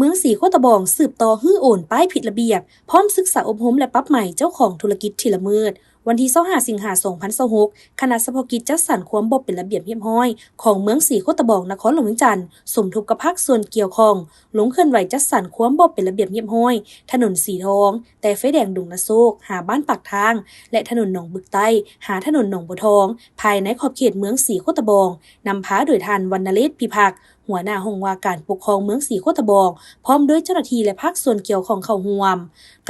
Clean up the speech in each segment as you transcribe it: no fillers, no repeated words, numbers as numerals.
มืองศรีโคตะบองสืบต่อฮื้อโอนป้ายผิดระเบียบพร้อมศึกษาอบรมและปรับใหม่เจ้าของธุรกิจที่ละเมิดวันที่25สิงหาคม2026คณะเฉพาะกิจจัดสรรความบ่เป็นระเบียบเรียบร้อยของเมืองศรีโคตะบองนครหลวงเวียงจันทน์สมทบกับภาคส่วนเกี่ยวข้องลงเคลื่อนไหวจัดสรรความบ่เป็นระเบียบเรียบร้อยถนนสีทองแต่ไฟแดงดงนาโซกหาบ้านปากทางและถนนหนองบึกใต้หาถนนหนองบัวทองภายในขอบเขตเมืองศรีโคตะบองนำพาโดยท่านวรรณเรศพิพักษ์หัวหน้าห้องว่าการปกครองเมืองศรีโคตะบองพร้อมด้วยเจ้าหน้าที่และภาคส่วนเกี่ยวข้องเข้าร่วม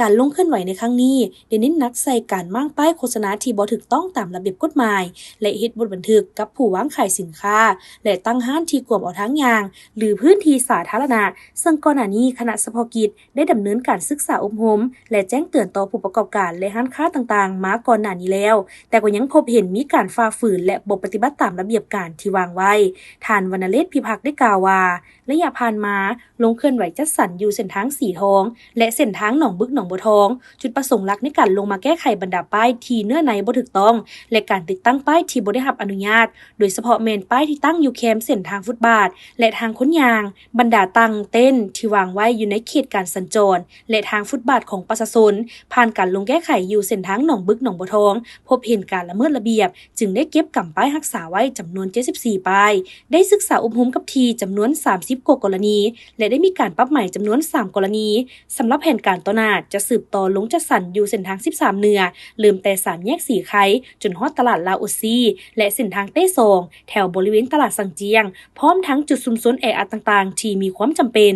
การลงเคลื่อนไหวในครั้งนี้ได้เน้นหนักใส่การมั่งป้ายโฆษณาที่บ่ถูกต้องตามระเบียบกฎหมายและเฮ็ดบทบันทึกกับผู้วางขายสินค้าและตั้งห้านที่กวมเอาทางยางหรือพื้นที่สาธารณะซึ่งก่อนหน้านี้คณะเฉพาะกิจได้ดำเนินการศึกษาอบรมและแจ้งเตือนต่อผู้ประกอบการและร้านค้าต่างๆมาก่อนหน้านี้แล้วแต่ก็ยังพบเห็นมีการฝ่าฝืนและบ่ปฏิบัติตามระเบียบการที่วางไว้ท่านวรรณเรศพิพักษ์ได้กล่าวว่าระยะผ่านมาลงเคลื่อนไหวจัดสรรอยู่เส้นทางสีทองและเส้นทางหนองบึกหนองบัวทองจุดประสงค์หลักในการลงมาแก้ไขบรรดาป้ายที่เนื้อในบ่ถูกต้องและการติดตั้งป้ายที่บ่ได้รับอนุญาตโดยเฉพาะแม่นป้ายที่ตั้งอยู่แคมเส้นทางฟุตบาทและทางค้นยางบรรดาตั้งเต้นที่วางไว้อยู่ในเขตการสัญจรและทางฟุตบาทของประชาชนผ่านการลงแก้ไขอยู่เส้นทางหนองบึกหนองบัวทองพบเห็นการละเมิดระเบียบจึงได้เก็บกำป้ายรักษาไว้จำนวน74ป้ายได้ศึกษาอบรมกับทีจำนวน30กรณีและได้มีการปรับใหม่จำนวน3กรณีสำหรับแผนการต่อหน้าจะสืบต่อลงจัดสรรอยู่เส้นทาง13เหนือเริ่มแต่3แยกสีไข่จนฮอดตลาดลาวโอซี่และเส้นทางเต้ซองแถวบริเวณตลาดสังเจียงพร้อมทั้งจุดซุมซนแออัดต่างๆที่มีความจำเป็น